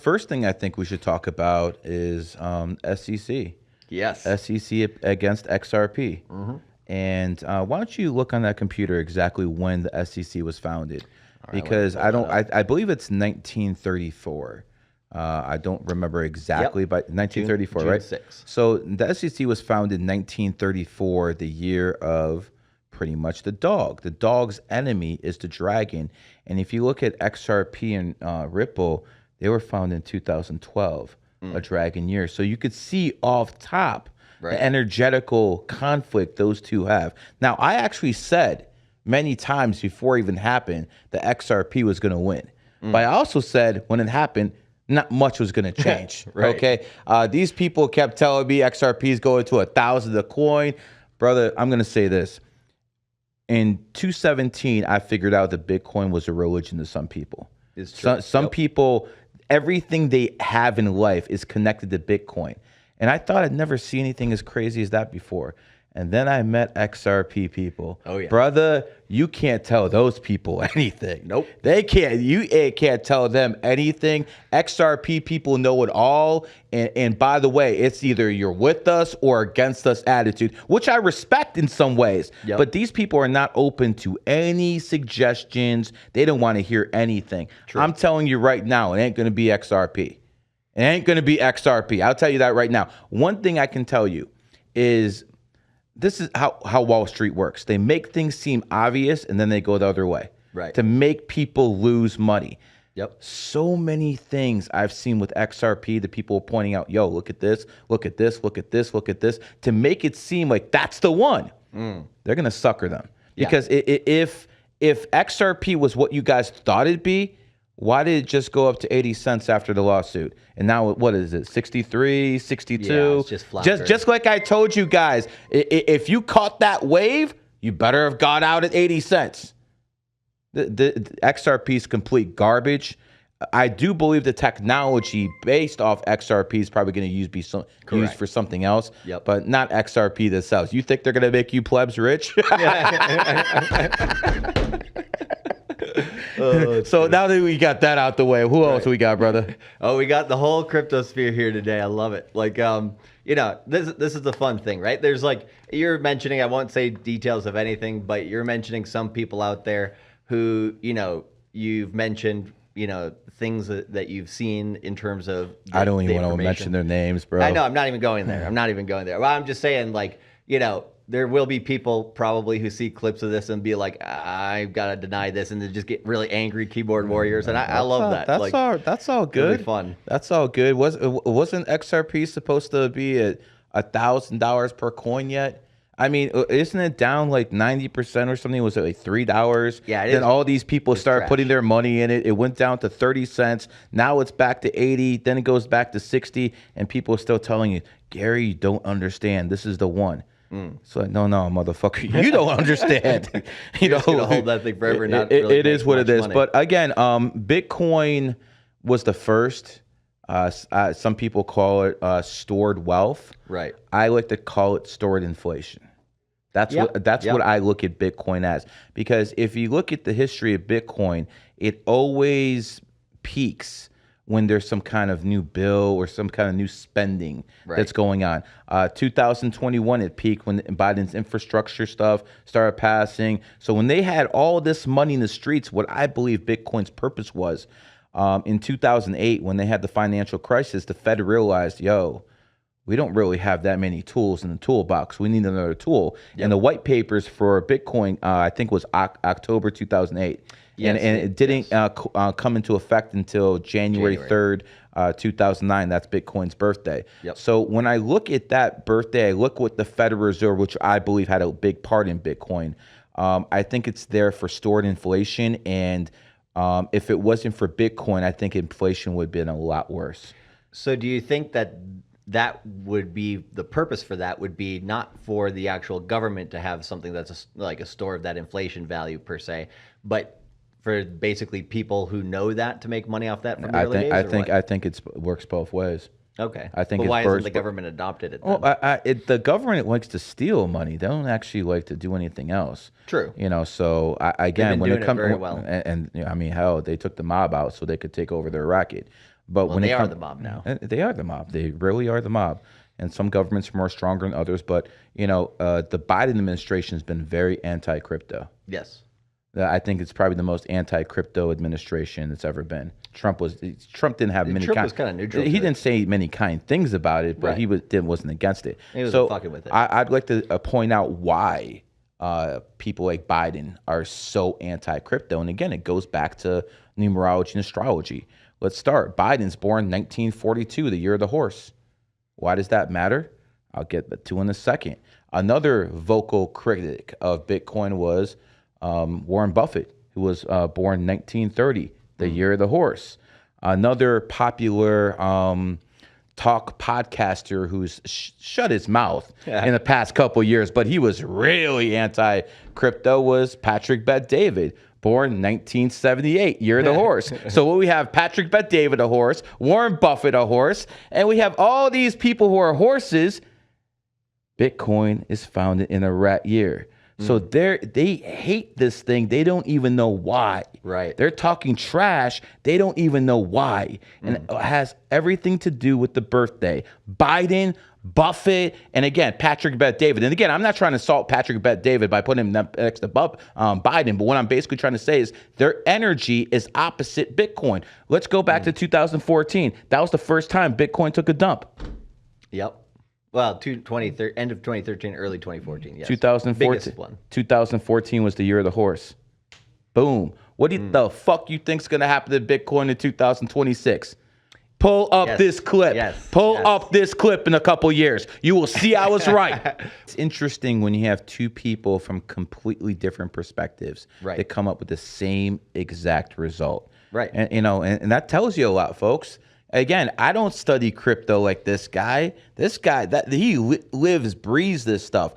first thing I think we should talk about is SEC. Yes. SEC against XRP. And why don't you look on that computer exactly when the SEC was founded? Because I believe it's 1934. I don't remember exactly, but 1934, June right? 6th. So the SEC was founded in 1934, the year of pretty much the dog. The dog's enemy is the dragon. And if you look at XRP and Ripple, they were founded in 2012, a dragon year. So you could see off top the energetical conflict those two have. Now, I actually said many times before it even happened that XRP was going to win. But I also said when it happened, not much was going to change. Okay. These people kept telling me XRP is going to 1,000 a coin. Brother, I'm going to say this. In 2017, I figured out that Bitcoin was a religion to some people. It's true. Some people, everything they have in life is connected to Bitcoin. And I thought I'd never see anything as crazy as that before. And then I met XRP people. Oh, yeah. Brother, you can't tell those people anything. Nope. They can't. You can't tell them anything. XRP people know it all. And by the way, it's either you're with us or against us attitude, which I respect in some ways. Yep. But these people are not open to any suggestions. They don't want to hear anything. True. I'm telling you right now, it ain't going to be XRP. It ain't going to be XRP. I'll tell you that right now. One thing I can tell you is this is how Wall Street works. They make things seem obvious and then they go the other way. Right. To make people lose money. Yep. So many things I've seen with XRP, the people pointing out, yo, look at this, look at this, look at this, look at this, to make it seem like that's the one. They're going to sucker them. Because if XRP was what you guys thought it'd be, why did it just go up to 80 cents after the lawsuit? And now, what is it, 63, 62? Yeah, it's just floundering. Just like I told you guys, if you caught that wave, you better have got out at 80 cents. The XRP is complete garbage. I do believe the technology based off XRP is probably going to be used for something else, but not XRP themselves. You think they're going to make you plebs rich? So now that we got that out the way, who else we got, brother? Oh, we got the whole crypto sphere here today. I love it. Like, you know, this is the fun thing, right? There's like, you're mentioning, I won't say details of anything, but you're mentioning some people out there who, you know, you've mentioned, you know, things that you've seen in terms of I don't even want to mention their names, bro. I know, I'm not even going there. I'm not even going there. Well, I'm just saying, like, you know, there will be people probably who see clips of this and be like, I've got to deny this, and they just get really angry keyboard warriors, and I love that. That's all good. Really fun. That's all good. Wasn't XRP supposed to be at $1,000 per coin yet? I mean, isn't it down like 90% or something? Was it like $3? Yeah, it then is. all these people started trash. putting their money in it. It went down to 30 cents. Now it's back to 80. Then it goes back to 60. And people are still telling you, Gary, you don't understand. This is the one. So no, motherfucker, you don't understand. You know, gonna hold that thing forever. It is what it is. Money. But again, Bitcoin was the first. Some people call it stored wealth. Right. I like to call it stored inflation. That's what I look at Bitcoin as. Because if you look at the history of Bitcoin, it always peaks when there's some kind of new bill or some kind of new spending that's going on. 2021, it peaked when Biden's infrastructure stuff started passing. So when they had all this money in the streets, what I believe Bitcoin's purpose was, in 2008, when they had the financial crisis, the Fed realized, yo, we don't really have that many tools in the toolbox. We need another tool. And the white papers for Bitcoin, I think was October 2008. And it didn't come into effect until January 3rd, 2009. That's Bitcoin's birthday. So when I look at that birthday, I look what the Federal Reserve, which I believe had a big part in Bitcoin. I think it's there for stored inflation. And if it wasn't for Bitcoin, I think inflation would have been a lot worse. So do you think that would be the purpose for that would be not for the actual government to have something that's like a store of that inflation value per se, but for basically people who know that to make money off that from early days? I think it works both ways. Okay. I think but why hasn't the government adopted it then? Well, the government likes to steal money. They don't actually like to do anything else. True. You know, so again, when it comes, very well. and you know, I mean, hell, they took the mob out so they could take over their racket. But when they are the mob now. They are the mob. They really are the mob. And some governments are more stronger than others. But, the Biden administration has been very anti-crypto. Yes. I think it's probably the most anti-crypto administration that's ever been. Trump didn't have many. Trump was kind of neutral. He didn't say many kind things about it, but he wasn't against it. He wasn't fucking with it. I'd like to point out why people like Biden are so anti-crypto. And again, it goes back to numerology and astrology. Let's start. Biden's born 1942, the year of the horse. Why does that matter? I'll get to in a second. Another vocal critic of Bitcoin was Warren Buffett, who was born 1930, the year of the horse. Another popular talk podcaster who's shut his mouth in the past couple years, but he was really anti-crypto, was Patrick Bet-David, born 1978, year of the horse. So we have Patrick Bet-David, a horse, Warren Buffett, a horse, and we have all these people who are horses. Bitcoin is founded in a rat year. So they hate this thing. They don't even know why. Right. They're talking trash. They don't even know why. And it has everything to do with the birthday. Biden, Buffett, and again, Patrick Bet-David. And again, I'm not trying to assault Patrick Bet-David by putting him next to Biden, but what I'm basically trying to say is their energy is opposite Bitcoin. Let's go back to 2014. That was the first time Bitcoin took a dump. Yep. Well, end of 2013, early 2014. Yes. 2014. Biggest one. 2014 was the year of the horse. Boom. What do you the fuck you think's gonna happen to Bitcoin in 2026? Pull up this clip. Pull up this clip in a couple years. You will see I was right. It's interesting when you have two people from completely different perspectives that come up with the same exact result. Right. And and that tells you a lot, folks. Again, I don't study crypto like this guy. This guy, he lives, breathes this stuff.